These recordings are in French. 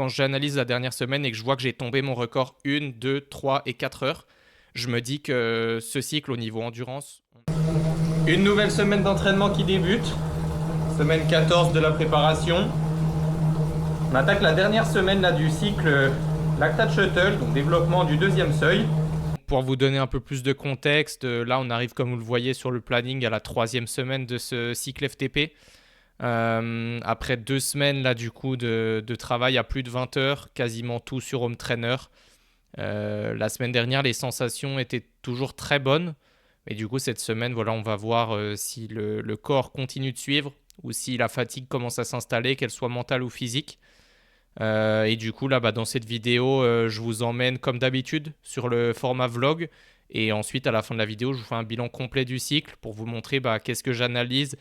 Quand j'analyse la dernière semaine et que je vois que j'ai tombé mon record 1, 2, 3 et 4 heures, je me dis que ce cycle au niveau endurance... Une nouvelle semaine d'entraînement qui débute, semaine 14 de la préparation. On attaque la dernière semaine là, du cycle Lactate Shuttle, donc développement du deuxième seuil. Pour vous donner un peu plus de contexte, là on arrive comme vous le voyez sur le planning à la 3e semaine de ce cycle FTP. Après 2 semaines là du coup de travail à plus de 20 heures, quasiment tout sur home trainer. La semaine dernière les sensations étaient toujours très bonnes, mais du coup cette semaine voilà, on va voir si le corps continue de suivre ou si la fatigue commence à s'installer, qu'elle soit mentale ou physique. Et du coup là dans cette vidéo je vous emmène comme d'habitude sur le format vlog, et ensuite à la fin de la vidéo je vous fais un bilan complet du cycle pour vous montrer qu'est-ce que j'analyse,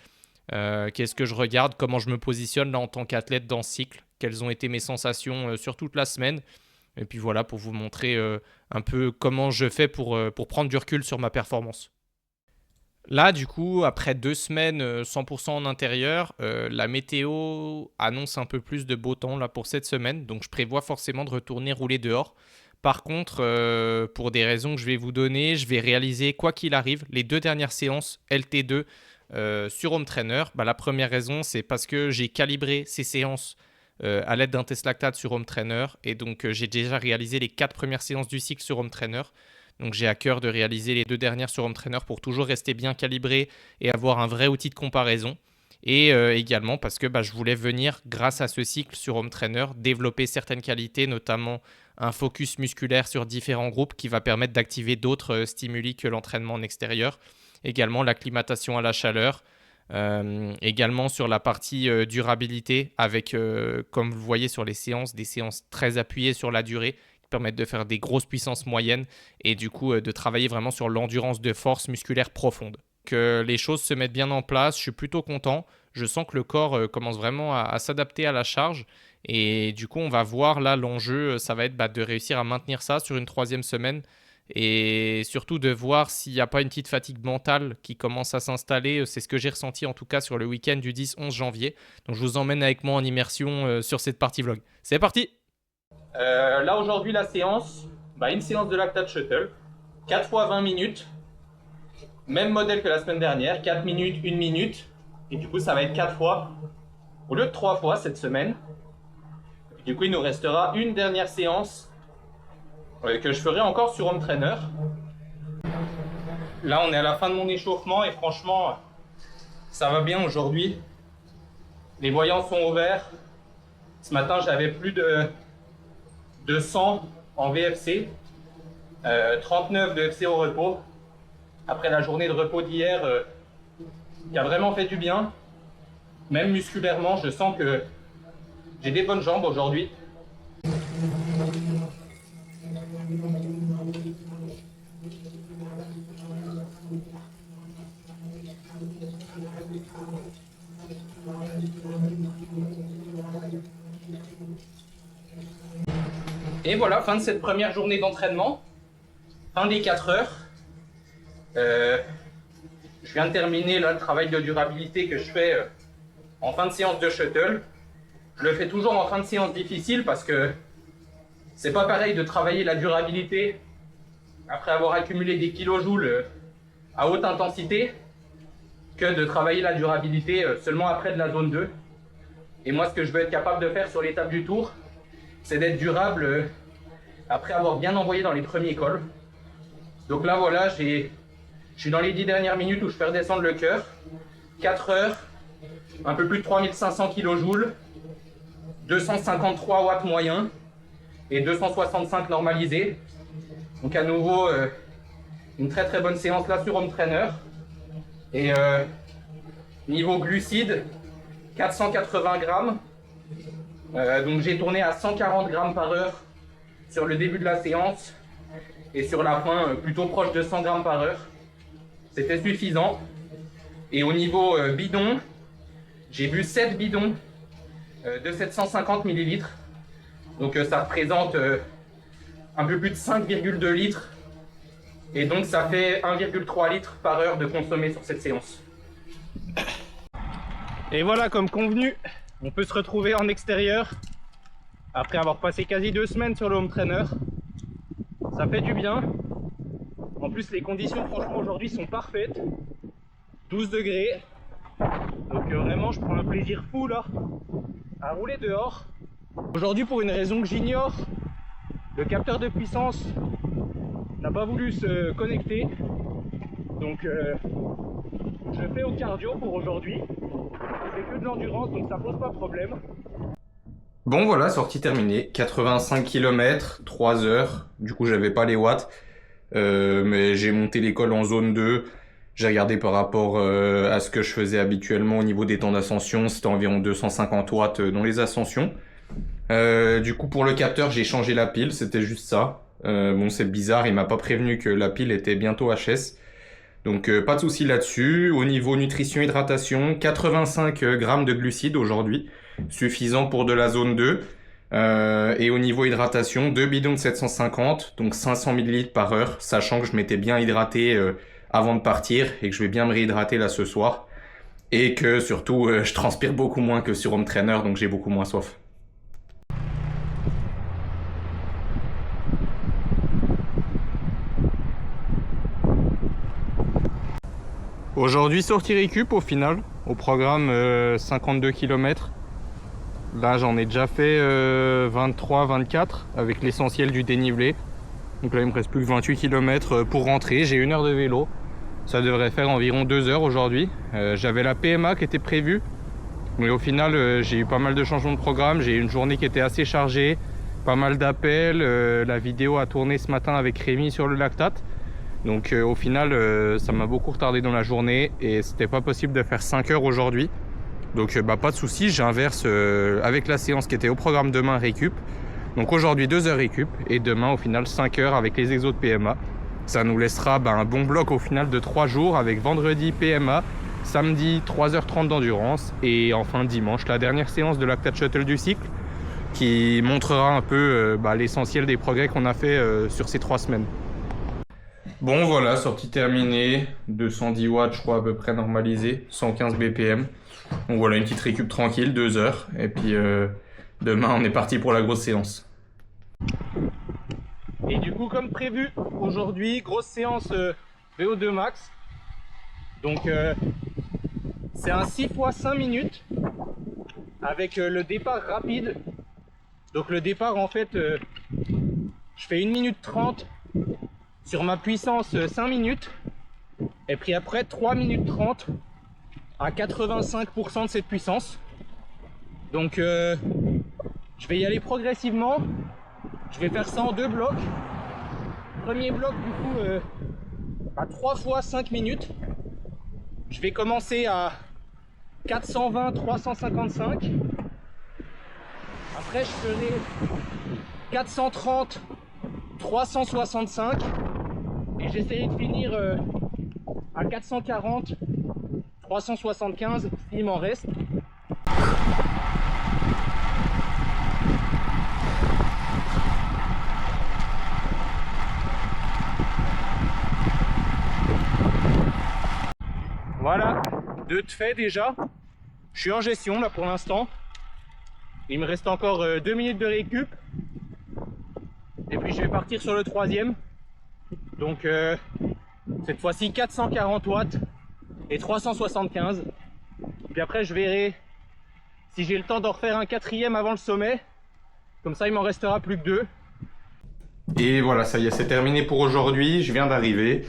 qu'est-ce que je regarde, comment je me positionne là en tant qu'athlète dans ce cycle, quelles ont été mes sensations sur toute la semaine, et puis voilà pour vous montrer un peu comment je fais pour prendre du recul sur ma performance. Là, du coup, après 2 semaines 100% en intérieur, la météo annonce un peu plus de beau temps là, pour cette semaine. Donc, je prévois forcément de retourner rouler dehors. Par contre, pour des raisons que je vais vous donner, je vais réaliser, quoi qu'il arrive, les 2 dernières séances LT2 sur Home Trainer. La première raison, c'est parce que j'ai calibré ces séances à l'aide d'un test lactate sur Home Trainer. Et donc, j'ai déjà réalisé les 4 premières séances du cycle sur Home Trainer. Donc j'ai à cœur de réaliser les 2 dernières sur Home Trainer pour toujours rester bien calibré et avoir un vrai outil de comparaison. Et également parce que je voulais venir, grâce à ce cycle sur Home Trainer, développer certaines qualités, notamment un focus musculaire sur différents groupes qui va permettre d'activer d'autres stimuli que l'entraînement en extérieur. Également l'acclimatation à la chaleur. Également sur la partie durabilité avec, comme vous le voyez sur les séances, des séances très appuyées sur la durée, permettre de faire des grosses puissances moyennes et du coup de travailler vraiment sur l'endurance de force musculaire profonde. Que les choses se mettent bien en place, je suis plutôt content. Je sens que le corps commence vraiment à s'adapter à la charge, et du coup on va voir là l'enjeu, ça va être de réussir à maintenir ça sur une 3e semaine, et surtout de voir s'il n'y a pas une petite fatigue mentale qui commence à s'installer. C'est ce que j'ai ressenti en tout cas sur le week-end du 10-11 janvier. Donc je vous emmène avec moi en immersion sur cette partie vlog. C'est parti! Là aujourd'hui la séance, une séance de lactate shuttle, 4 fois 20 minutes, même modèle que la semaine dernière, 4 minutes, 1 minute, et du coup ça va être 4 fois, au lieu de 3 fois cette semaine. Et du coup il nous restera une dernière séance que je ferai encore sur Home Trainer. Là on est à la fin de mon échauffement et franchement ça va bien aujourd'hui. Les voyants sont ouverts. Ce matin j'avais plus de 100 en VFC, 39 de FC au repos, après la journée de repos d'hier qui a vraiment fait du bien. Même musculairement, je sens que j'ai des bonnes jambes aujourd'hui. Et voilà, fin de cette première journée d'entraînement, fin des 4 heures. Je viens de terminer là, le travail de durabilité que je fais en fin de séance de shuttle. Je le fais toujours en fin de séance difficile parce que c'est pas pareil de travailler la durabilité après avoir accumulé des kilojoules à haute intensité que de travailler la durabilité seulement après de la zone 2. Et moi, ce que je veux être capable de faire sur l'étape du tour, c'est d'être durable après avoir bien envoyé dans les premiers cols. Donc là, voilà, je suis dans les 10 dernières minutes où je fais redescendre le cœur. 4 heures, un peu plus de 3500 kJ, 253 watts moyen et 265 normalisés. Donc à nouveau, une très très bonne séance là sur Home Trainer. Et niveau glucides, 480 grammes. Donc j'ai tourné à 140 grammes par heure sur le début de la séance, et sur la fin plutôt proche de 100 grammes par heure. C'était suffisant. Et au niveau bidon, j'ai bu 7 bidons de 750 ml. Donc ça représente un peu plus de 5,2 litres. Et donc ça fait 1,3 litre par heure de consommé sur cette séance. Et voilà, comme convenu, on peut se retrouver en extérieur après avoir passé quasi 2 semaines sur le home trainer. Ça fait du bien. En plus les conditions franchement aujourd'hui sont parfaites. 12 degrés. Donc vraiment je prends un plaisir fou là à rouler dehors. Aujourd'hui pour une raison que j'ignore, le capteur de puissance n'a pas voulu se connecter. Donc je fais au cardio pour aujourd'hui. C'est que de l'endurance donc ça pose pas de problème. Bon voilà, sortie terminée, 85 km, 3 heures, du coup j'avais pas les watts, mais j'ai monté l'école en zone 2, j'ai regardé par rapport à ce que je faisais habituellement au niveau des temps d'ascension, c'était environ 250 watts dans les ascensions. Du coup pour le capteur j'ai changé la pile, c'était juste ça. Bon c'est bizarre, il m'a pas prévenu que la pile était bientôt HS. Donc pas de souci là-dessus. Au niveau nutrition hydratation, 85 grammes de glucides aujourd'hui, suffisant pour de la zone 2. Et au niveau hydratation, 2 bidons de 750, donc 500 ml par heure, sachant que je m'étais bien hydraté avant de partir et que je vais bien me réhydrater là ce soir. Et que surtout, je transpire beaucoup moins que sur home trainer, donc j'ai beaucoup moins soif. Aujourd'hui sortie récup au final, au programme 52 km. Là j'en ai déjà fait 23-24 avec l'essentiel du dénivelé. Donc là il me reste plus que 28 km pour rentrer, j'ai 1 heure de vélo. Ça devrait faire environ 2 heures aujourd'hui. J'avais la PMA qui était prévue. Mais au final j'ai eu pas mal de changements de programme, j'ai eu une journée qui était assez chargée, pas mal d'appels, la vidéo a tourné ce matin avec Rémi sur le lactate. Donc au final ça m'a beaucoup retardé dans la journée et c'était pas possible de faire 5 heures aujourd'hui. Donc pas de souci, j'inverse avec la séance qui était au programme demain récup. Donc aujourd'hui 2 heures récup et demain au final 5 heures avec les exos de PMA. Ça nous laissera un bon bloc au final de 3 jours avec vendredi PMA, samedi 3h30 d'endurance et enfin dimanche la dernière séance de lactate shuttle du cycle qui montrera un peu l'essentiel des progrès qu'on a fait sur ces 3 semaines. Bon voilà, sortie terminée, 210 watts je crois à peu près normalisé, 115 BPM. Donc voilà, une petite récup tranquille, 2 heures. Et puis demain on est parti pour la grosse séance. Et du coup comme prévu, aujourd'hui, grosse séance VO2 max. Donc c'est un 6 x 5 minutes avec le départ rapide. Donc le départ en fait, je fais 1 minute 30 sur ma puissance 5 minutes et puis après 3 minutes 30 à 85% de cette puissance. Donc je vais y aller progressivement, je vais faire ça en 2 blocs. Premier bloc du coup à 3 x 5 minutes. Je vais commencer à 420 355, après je ferai 430 365 et j'essaierai de finir à 440 375 s'il m'en reste. Voilà, 2 de fait déjà. Je suis en gestion là pour l'instant. Il me reste encore 2 minutes de récup. Et puis je vais partir sur le 3e. Donc cette fois-ci 440 watts et 375. Puis après je verrai si j'ai le temps d'en refaire un 4e avant le sommet. Comme ça il m'en restera plus que 2. Et voilà, ça y est, c'est terminé pour aujourd'hui. Je viens d'arriver.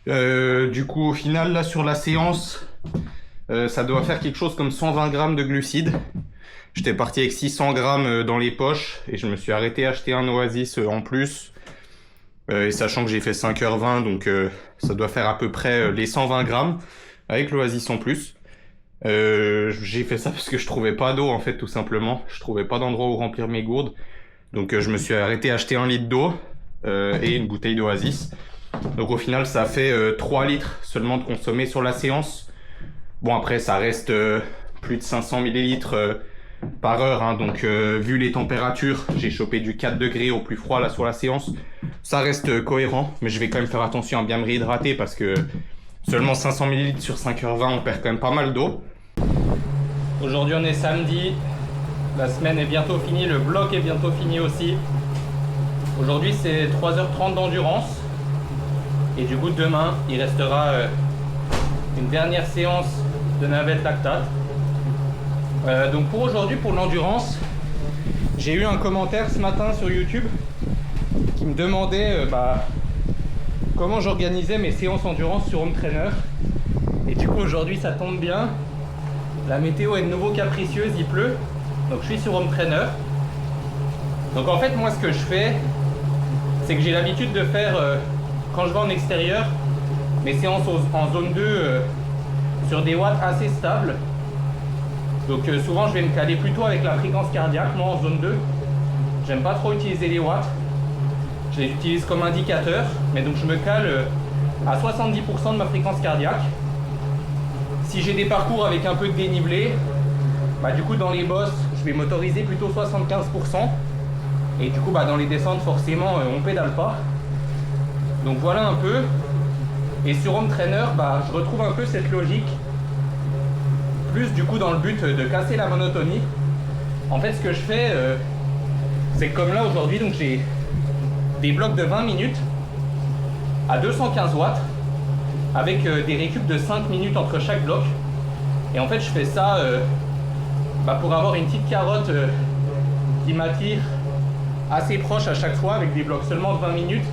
Du coup au final là sur la séance, ça doit faire quelque chose comme 120 grammes de glucides. J'étais parti avec 600 grammes dans les poches et je me suis arrêté à acheter un Oasis en plus. Et sachant que j'ai fait 5h20, donc ça doit faire à peu près les 120 grammes avec l'Oasis en plus. J'ai fait ça parce que je trouvais pas d'eau en fait, tout simplement. Je trouvais pas d'endroit où remplir mes gourdes. Donc je me suis arrêté à acheter 1 litre d'eau et une bouteille d'Oasis. Donc au final ça fait 3 litres seulement de consommer sur la séance. Bon après ça reste plus de 500 millilitres par heure, hein, donc vu les températures, j'ai chopé du 4 degrés au plus froid là sur la séance. Ça reste cohérent, mais je vais quand même faire attention à bien me réhydrater parce que seulement 500 ml sur 5h20, on perd quand même pas mal d'eau. Aujourd'hui on est samedi, La semaine est bientôt finie, le bloc est bientôt fini aussi. Aujourd'hui c'est 3h30 d'endurance. Et du coup demain il restera une dernière séance de navette lactate. Donc pour aujourd'hui, pour l'endurance, j'ai eu un commentaire ce matin sur YouTube qui me demandait comment j'organisais mes séances endurance sur Home Trainer. Et du coup aujourd'hui ça tombe bien, la météo est de nouveau capricieuse, il pleut, donc je suis sur Home Trainer. Donc en fait moi ce que je fais, c'est que j'ai l'habitude de faire quand je vais en extérieur mes séances en zone 2 sur des watts assez stables. Donc souvent je vais me caler plutôt avec la fréquence cardiaque, moi en zone 2. J'aime pas trop utiliser les watts, je les utilise comme indicateur, mais donc je me cale à 70% de ma fréquence cardiaque. Si j'ai des parcours avec un peu de dénivelé, du coup dans les bosses je vais m'autoriser plutôt 75%. Et du coup dans les descentes forcément on pédale pas. Donc voilà un peu. Et sur Home Trainer je retrouve un peu cette logique, plus du coup dans le but de casser la monotonie. En fait ce que je fais c'est que comme là aujourd'hui, donc j'ai des blocs de 20 minutes à 215 watts avec des récup de 5 minutes entre chaque bloc. Et en fait je fais ça pour avoir une petite carotte qui m'attire assez proche à chaque fois avec des blocs seulement de 20 minutes.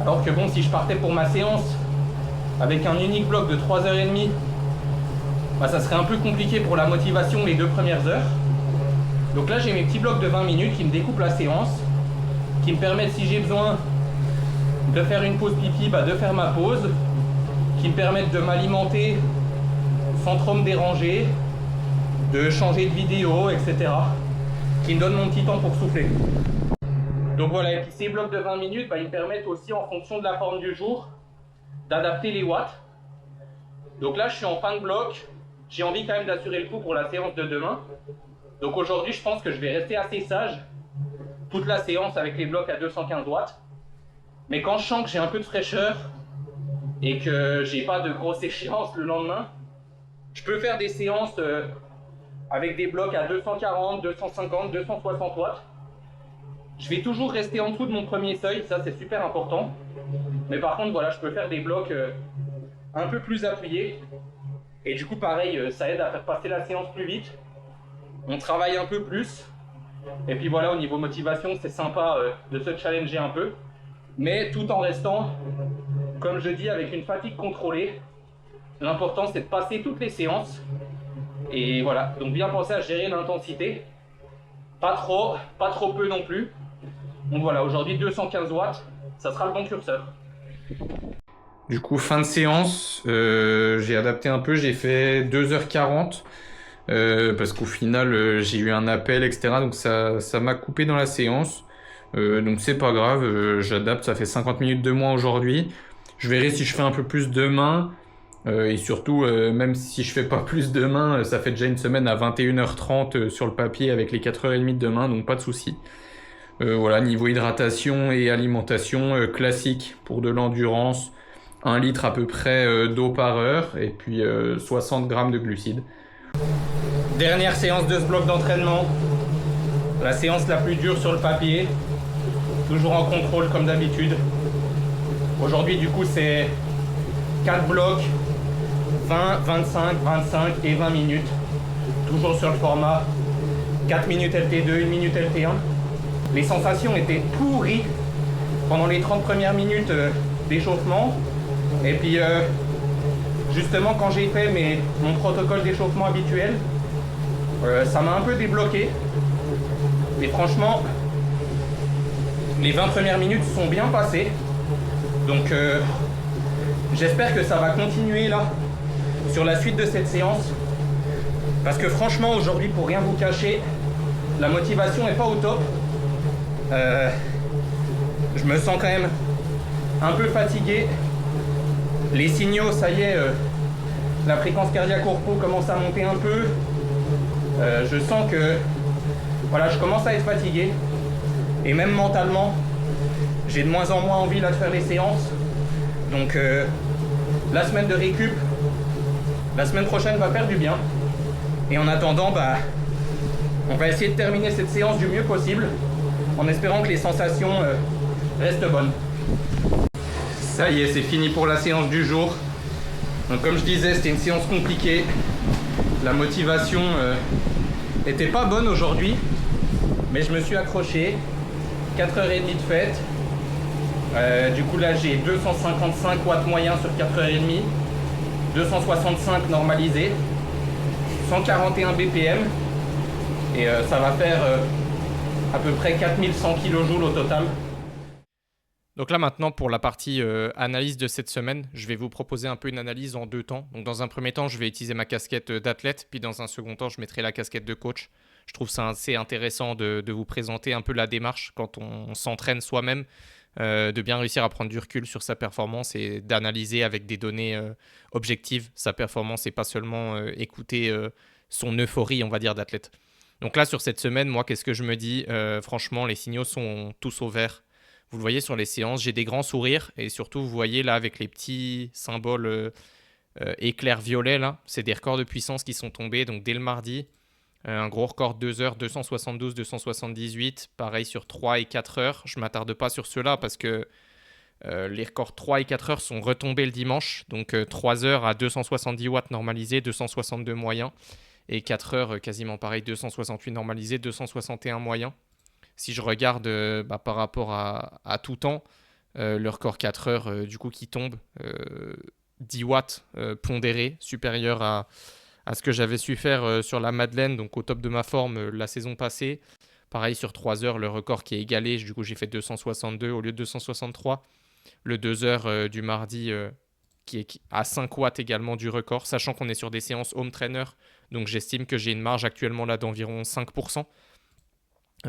Alors que bon, si je partais pour ma séance avec un unique bloc de 3h30, ça serait un peu compliqué pour la motivation les 2 premières heures. Donc là j'ai mes petits blocs de 20 minutes qui me découpent la séance, qui me permettent, si j'ai besoin de faire une pause pipi, de faire ma pause, qui me permettent de m'alimenter sans trop me déranger, de changer de vidéo, etc. Qui me donnent mon petit temps pour souffler. Donc voilà, et puis ces blocs de 20 minutes, ils me permettent aussi, en fonction de la forme du jour, d'adapter les watts. Donc là je suis en fin de bloc, j'ai envie quand même d'assurer le coup pour la séance de demain. Donc aujourd'hui je pense que je vais rester assez sage toute la séance avec les blocs à 215 watts. Mais quand je sens que j'ai un peu de fraîcheur et que j'ai pas de grosse échéance le lendemain, je peux faire des séances avec des blocs à 240, 250, 260 watts. Je vais toujours rester en dessous de mon premier seuil, ça c'est super important. Mais par contre voilà, je peux faire des blocs un peu plus appuyés. Et du coup pareil, ça aide à faire passer la séance plus vite. On travaille un peu plus. Et puis voilà, au niveau motivation, c'est sympa de se challenger un peu. Mais tout en restant, comme je dis, avec une fatigue contrôlée. L'important c'est de passer toutes les séances. Et voilà, donc bien penser à gérer l'intensité. Pas trop peu non plus. Donc voilà, aujourd'hui 215 watts, ça sera le bon curseur. Du coup, fin de séance, j'ai adapté un peu, j'ai fait 2h40 parce qu'au final j'ai eu un appel, etc. Donc ça m'a coupé dans la séance. Donc c'est pas grave, j'adapte, ça fait 50 minutes de moins aujourd'hui. Je verrai si je fais un peu plus demain. Et surtout, même si je fais pas plus demain, ça fait déjà une semaine à 21h30 sur le papier avec les 4h30 de demain, donc pas de souci. Voilà, niveau hydratation et alimentation, classique pour de l'endurance, 1 litre à peu près d'eau par heure et puis 60 grammes de glucides. Dernière séance de ce bloc d'entraînement, la séance la plus dure sur le papier, toujours en contrôle comme d'habitude. Aujourd'hui du coup c'est 4 blocs, 20, 25, 25 et 20 minutes, toujours sur le format 4 minutes LT2, 1 minute LT1. Les sensations étaient pourries pendant les 30 premières minutes d'échauffement. Et puis justement quand j'ai fait mon protocole d'échauffement habituel, ça m'a un peu débloqué. Mais franchement, les 20 premières minutes sont bien passées. Donc j'espère que ça va continuer là sur la suite de cette séance. Parce que franchement aujourd'hui, pour rien vous cacher, la motivation n'est pas au top. Je me sens quand même un peu fatigué. Les signaux, ça y est, la fréquence cardiaque au repos commence à monter un peu. Je sens que voilà, je commence à être fatigué. Et même mentalement, j'ai de moins en moins envie là de faire les séances. Donc la semaine de récup, la semaine prochaine va faire du bien. Et en attendant, On va essayer de terminer cette séance du mieux possible, en espérant que les sensations restent bonnes. Ça y est, c'est fini pour la séance du jour. Donc comme je disais, c'était une séance compliquée. La motivation était pas bonne aujourd'hui, mais je me suis accroché. 4h30 de fête. Du coup là j'ai 255 watts moyens sur 4h30, 265 normalisé, 141 BPM et ça va faire à peu près 4100 kJ au total. Donc là maintenant pour la partie analyse de cette semaine, je vais vous proposer un peu une analyse en deux temps. Donc dans un premier temps je vais utiliser ma casquette d'athlète, puis dans un second temps je mettrai la casquette de coach. Je trouve ça assez intéressant de vous présenter un peu la démarche quand on s'entraîne soi-même, de bien réussir à prendre du recul sur sa performance et d'analyser avec des données objectives sa performance et pas seulement écouter son euphorie on va dire d'athlète. Donc là sur cette semaine, moi qu'est-ce que je me dis franchement les signaux sont tous au vert. Vous le voyez sur les séances, j'ai des grands sourires et surtout vous voyez là avec les petits symboles éclairs violets là, c'est des records de puissance qui sont tombés donc dès le mardi. Un gros record 2 heures, 272, 278. Pareil sur 3 et 4 heures. Je ne m'attarde pas sur ceux-là parce que les records 3 et 4 heures sont retombés le dimanche. Donc 3 heures à 270 watts normalisé, 262 moyen. Et 4 heures quasiment pareil, 268 normalisé, 261 moyen. Si je regarde par rapport à tout temps, le record 4 heures du coup qui tombe, 10 watts pondéré, supérieur à ce que j'avais su faire sur la Madeleine, donc au top de ma forme la saison passée. Pareil sur 3 heures, le record qui est égalé, du coup j'ai fait 262 au lieu de 263. Le 2 heures du mardi qui est à 5 watts également du record, sachant qu'on est sur des séances home trainer, donc j'estime que j'ai une marge actuellement là d'environ 5%.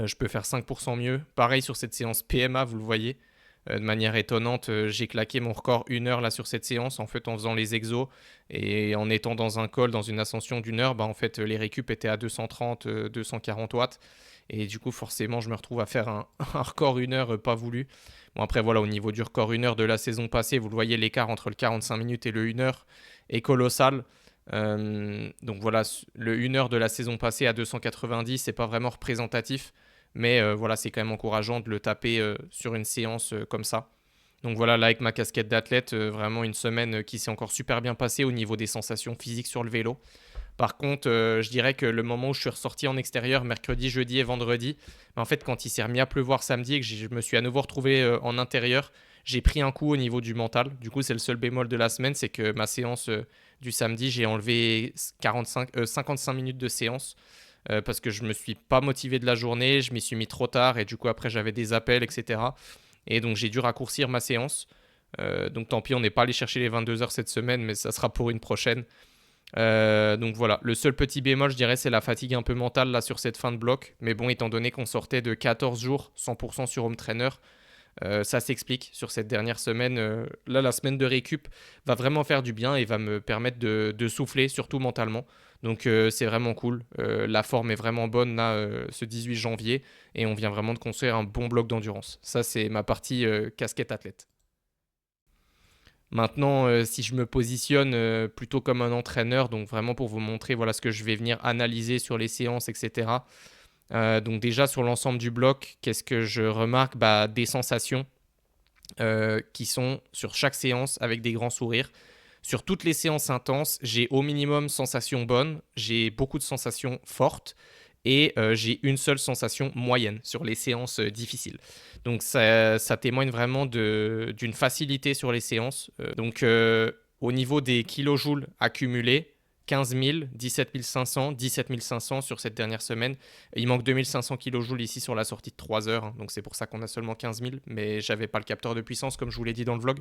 Je peux faire 5% mieux. Pareil sur cette séance PMA, vous le voyez. De manière étonnante, j'ai claqué mon record 1 heure là sur cette séance en fait en faisant les exos et en étant dans un col, dans une ascension d'1 heure, en fait les récup étaient à 230, 240 watts et du coup forcément je me retrouve à faire un record 1 heure pas voulu. Bon après voilà, au niveau du record 1 heure de la saison passée, vous le voyez, l'écart entre le 45 minutes et le 1 heure est colossal. Donc voilà, le 1 heure de la saison passée à 290, c'est pas vraiment représentatif. Mais voilà, c'est quand même encourageant de le taper sur une séance comme ça. Donc voilà, là avec ma casquette d'athlète, vraiment une semaine qui s'est encore super bien passée au niveau des sensations physiques sur le vélo. Par contre, je dirais que le moment où je suis ressorti en extérieur, mercredi, jeudi et vendredi, en fait quand il s'est remis à pleuvoir samedi et que je me suis à nouveau retrouvé en intérieur, j'ai pris un coup au niveau du mental. Du coup, c'est le seul bémol de la semaine, c'est que ma séance du samedi, j'ai enlevé 55 minutes de séance. Parce que je me suis pas motivé de la journée, je m'y suis mis trop tard et du coup après j'avais des appels, etc. Et donc j'ai dû raccourcir ma séance. Donc tant pis, on n'est pas allé chercher les 22 heures cette semaine, mais ça sera pour une prochaine. Donc voilà, le seul petit bémol, je dirais, c'est la fatigue un peu mentale là sur cette fin de bloc. Mais bon, étant donné qu'on sortait de 14 jours, 100% sur home trainer, ça s'explique sur cette dernière semaine. Là, la semaine de récup va vraiment faire du bien et va me permettre de souffler, surtout mentalement. Donc c'est vraiment cool. La forme est vraiment bonne là, ce 18 janvier. Et on vient vraiment de construire un bon bloc d'endurance. Ça, c'est ma partie casquette athlète. Maintenant, si je me positionne plutôt comme un entraîneur, donc vraiment pour vous montrer voilà, ce que je vais venir analyser sur les séances, etc. Donc déjà sur l'ensemble du bloc, qu'est-ce que je remarque? Des sensations qui sont sur chaque séance avec des grands sourires. Sur toutes les séances intenses, j'ai au minimum sensations bonnes, j'ai beaucoup de sensations fortes et j'ai une seule sensation moyenne sur les séances difficiles. Donc ça témoigne vraiment d'une facilité sur les séances. Au niveau des kilojoules accumulés, 15 000, 17 500, 17 500 sur cette dernière semaine. Il manque 2500 kilojoules ici sur la sortie de 3 heures, hein, donc c'est pour ça qu'on a seulement 15 000, mais j'avais pas le capteur de puissance comme je vous l'ai dit dans le vlog.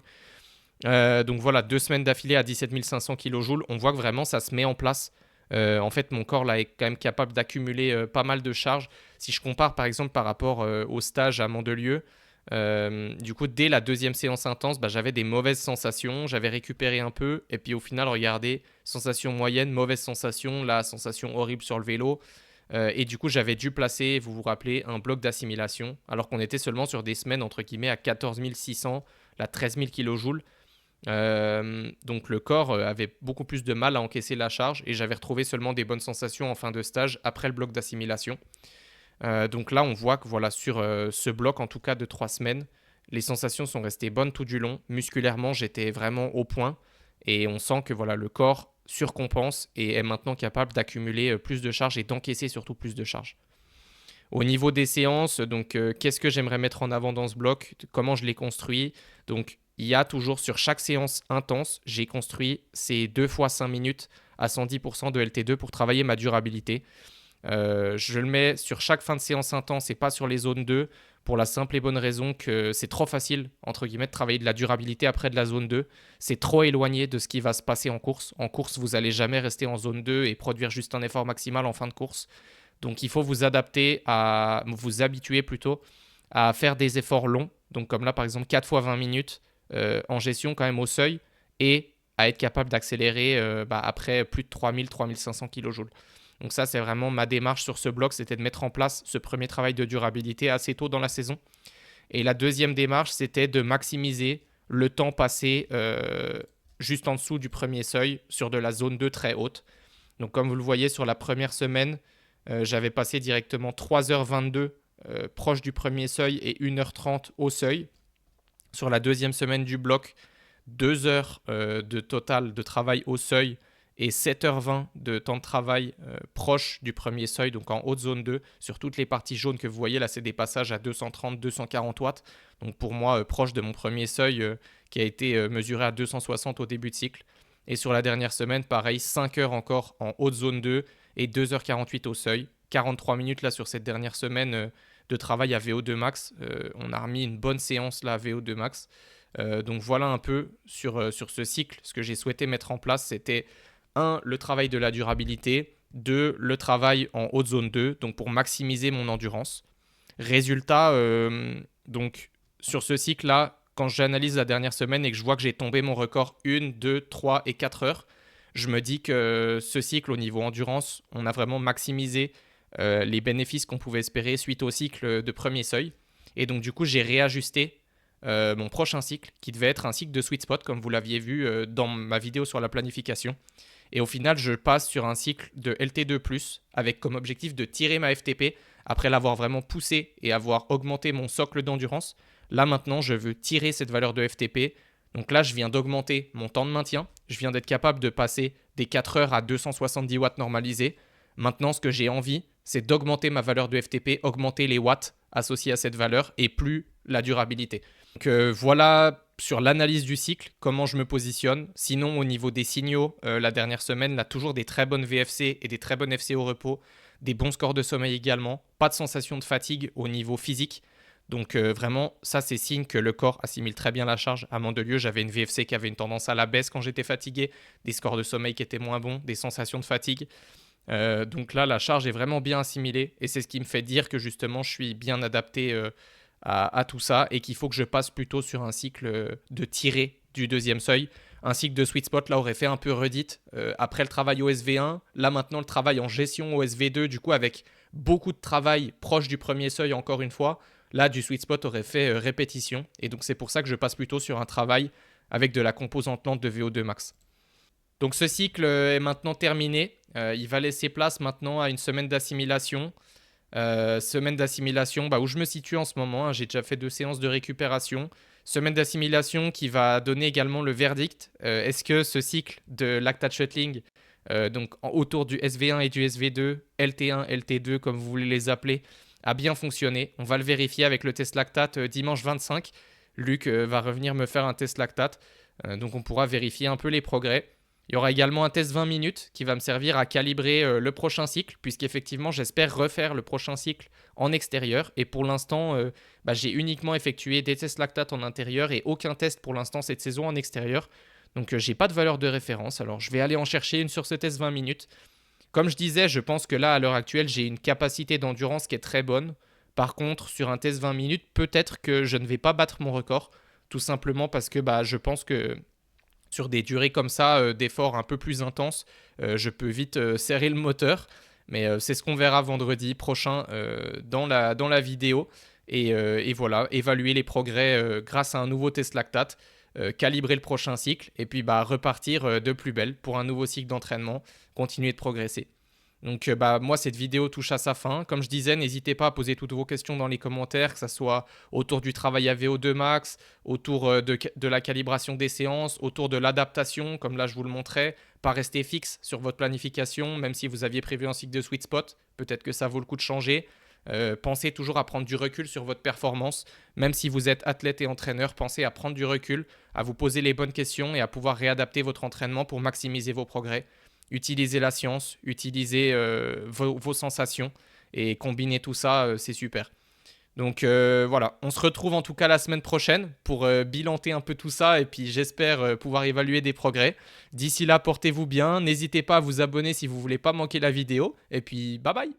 Donc voilà, 2 semaines d'affilée à 17 500 kJ, on voit que vraiment ça se met en place. En fait, mon corps là est quand même capable d'accumuler pas mal de charges. Si je compare par exemple par rapport au stage à Mandelieu, du coup, dès la deuxième séance intense, j'avais des mauvaises sensations, j'avais récupéré un peu, et puis au final, regardez, sensation moyenne, mauvaise sensation, la sensation horrible sur le vélo. Et du coup, j'avais dû placer, vous vous rappelez, un bloc d'assimilation, alors qu'on était seulement sur des semaines entre guillemets à 14 600, la 13 000 kJ. Donc le corps avait beaucoup plus de mal à encaisser la charge et j'avais retrouvé seulement des bonnes sensations en fin de stage après le bloc d'assimilation. Donc là, on voit que voilà, sur ce bloc, en tout cas de 3 semaines, les sensations sont restées bonnes tout du long. Musculairement, j'étais vraiment au point et on sent que voilà, le corps surcompense et est maintenant capable d'accumuler plus de charges et d'encaisser surtout plus de charges. Au niveau des séances, donc qu'est-ce que j'aimerais mettre en avant dans ce bloc, comment je l'ai construit. Donc il y a toujours sur chaque séance intense, j'ai construit ces 2 fois 5 minutes à 110% de LT2 pour travailler ma durabilité. Je le mets sur chaque fin de séance intense et pas sur les zones 2 pour la simple et bonne raison que c'est trop facile, entre guillemets, de travailler de la durabilité après de la zone 2. C'est trop éloigné de ce qui va se passer en course. En course, vous n'allez jamais rester en zone 2 et produire juste un effort maximal en fin de course. Donc il faut vous adapter vous habituer plutôt à faire des efforts longs. Donc comme là par exemple 4 fois 20 minutes en gestion quand même au seuil et à être capable d'accélérer après plus de 3000-3500 kJ. Donc ça c'est vraiment ma démarche sur ce bloc, c'était de mettre en place ce premier travail de durabilité assez tôt dans la saison. Et la deuxième démarche c'était de maximiser le temps passé juste en dessous du premier seuil sur de la zone 2 très haute. Donc comme vous le voyez sur la première semaine, j'avais passé directement 3h22 proche du premier seuil et 1h30 au seuil. Sur la deuxième semaine du bloc, 2 heures de total de travail au seuil et 7h20 de temps de travail proche du premier seuil, donc en haute zone 2. Sur toutes les parties jaunes que vous voyez, là c'est des passages à 230-240 watts. Donc pour moi, proche de mon premier seuil qui a été mesuré à 260 au début de cycle. Et sur la dernière semaine, pareil, 5 heures encore en haute zone 2 et 2h48 au seuil. 43 minutes là sur cette dernière semaine de travail à VO2 max. On a remis une bonne séance là à VO2 max. Donc voilà un peu sur ce cycle. Ce que j'ai souhaité mettre en place, c'était 1. Le travail de la durabilité. 2. Le travail en haute zone 2, donc pour maximiser mon endurance. Résultat, donc sur ce cycle-là, quand j'analyse la dernière semaine et que je vois que j'ai tombé mon record 1, 2, 3 et 4 heures, je me dis que ce cycle au niveau endurance, on a vraiment maximisé les bénéfices qu'on pouvait espérer suite au cycle de premier seuil. Et donc du coup, j'ai réajusté mon prochain cycle qui devait être un cycle de sweet spot, comme vous l'aviez vu dans ma vidéo sur la planification. Et au final, je passe sur un cycle de LT2+, avec comme objectif de tirer ma FTP après l'avoir vraiment poussé et avoir augmenté mon socle d'endurance. Là maintenant, je veux tirer cette valeur de FTP. Donc là, je viens d'augmenter mon temps de maintien. Je viens d'être capable de passer des 4 heures à 270 watts normalisés. Maintenant, ce que j'ai envie, c'est d'augmenter ma valeur de FTP, augmenter les watts associés à cette valeur et plus la durabilité. Donc voilà sur l'analyse du cycle, comment je me positionne. Sinon, au niveau des signaux, la dernière semaine, là, toujours des très bonnes VFC et des très bonnes FC au repos, des bons scores de sommeil également, pas de sensation de fatigue au niveau physique. Donc vraiment, ça c'est signe que le corps assimile très bien la charge. À Mandelieu, j'avais une VFC qui avait une tendance à la baisse quand j'étais fatigué, des scores de sommeil qui étaient moins bons, des sensations de fatigue. Donc là, la charge est vraiment bien assimilée et c'est ce qui me fait dire que justement, je suis bien adapté à tout ça et qu'il faut que je passe plutôt sur un cycle de tiré du deuxième seuil. Un cycle de sweet spot, là, aurait fait un peu redite après le travail au SV1. Là, maintenant, le travail en gestion au SV2, du coup, avec beaucoup de travail proche du premier seuil, encore une fois. Là, du sweet spot aurait fait répétition. Et donc, c'est pour ça que je passe plutôt sur un travail avec de la composante lente de VO2 max. Donc, ce cycle est maintenant terminé. Il va laisser place maintenant à une semaine d'assimilation. Semaine d'assimilation où je me situe en ce moment. Hein, j'ai déjà fait 2 séances de récupération. Semaine d'assimilation qui va donner également le verdict. Est-ce que ce cycle de lactate shuttling, donc autour du SV1 et du SV2, LT1, LT2, comme vous voulez les appeler, a bien fonctionné. On va le vérifier avec le test lactate dimanche 25. Luc va revenir me faire un test lactate. Donc on pourra vérifier un peu les progrès. Il y aura également un test 20 minutes qui va me servir à calibrer le prochain cycle, puisqu'effectivement, j'espère refaire le prochain cycle en extérieur. Et pour l'instant, j'ai uniquement effectué des tests lactate en intérieur et aucun test pour l'instant cette saison en extérieur. Donc, j'ai pas de valeur de référence. Alors, je vais aller en chercher une sur ce test 20 minutes. Comme je disais, je pense que là, à l'heure actuelle, j'ai une capacité d'endurance qui est très bonne. Par contre, sur un test 20 minutes, peut-être que je ne vais pas battre mon record, tout simplement parce que je pense que sur des durées comme ça, d'efforts un peu plus intenses, je peux vite serrer le moteur. Mais c'est ce qu'on verra vendredi prochain dans la vidéo. Et voilà, évaluer les progrès grâce à un nouveau test lactate. calibrer le prochain cycle et puis repartir de plus belle pour un nouveau cycle d'entraînement, continuer de progresser. Donc moi, cette vidéo touche à sa fin. Comme je disais, n'hésitez pas à poser toutes vos questions dans les commentaires, que ce soit autour du travail à VO2 max, autour de la calibration des séances, autour de l'adaptation, comme là je vous le montrais, pas rester fixe sur votre planification, même si vous aviez prévu un cycle de sweet spot, peut-être que ça vaut le coup de changer. Pensez toujours à prendre du recul sur votre performance, même si vous êtes athlète et entraîneur, pensez à prendre du recul, à vous poser les bonnes questions et à pouvoir réadapter votre entraînement pour maximiser vos progrès. Utilisez la science, utilisez vos sensations et combinez tout ça, c'est super. Donc voilà, on se retrouve en tout cas la semaine prochaine pour bilanter un peu tout ça et puis j'espère pouvoir évaluer des progrès. D'ici là, portez-vous bien, n'hésitez pas à vous abonner si vous ne voulez pas manquer la vidéo et puis bye bye.